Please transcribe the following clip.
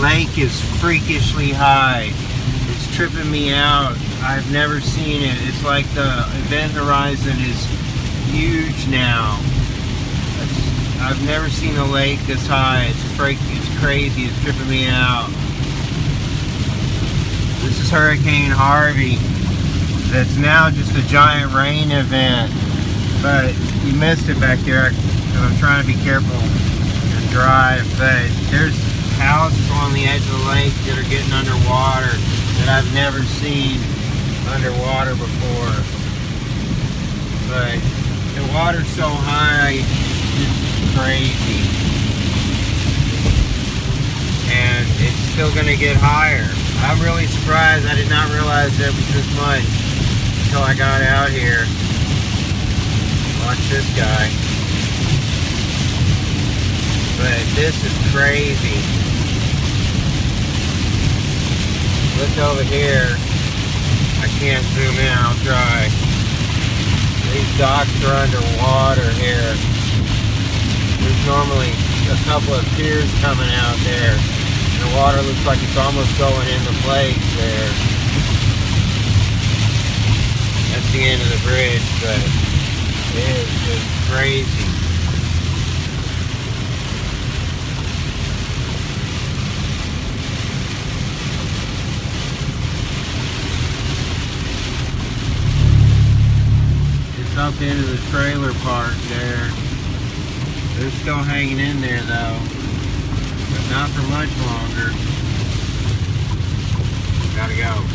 lake is freakishly high. It's tripping me out. I've never seen it. It's like the event horizon is huge now. I've never seen a lake this high. It's crazy. It's tripping me out. This is Hurricane Harvey. That's now just a giant rain event. But you missed it back there because I'm trying to be careful and drive. But there's houses on the edge of the lake that are getting underwater that I've never seen underwater before. But the water's so high, it's crazy. And it's still gonna get higher. I'm really surprised. I did not realize that it was this much until I got out here. Watch this guy. But this is crazy. Look over here. I can't zoom in, I'll try. These docks are underwater here. There's normally a couple of piers coming out there. The water looks like it's almost going into place there. That's the end of the bridge, but it is just crazy. It's up into the trailer park there. They're still hanging in there though. But not for much longer. Gotta go.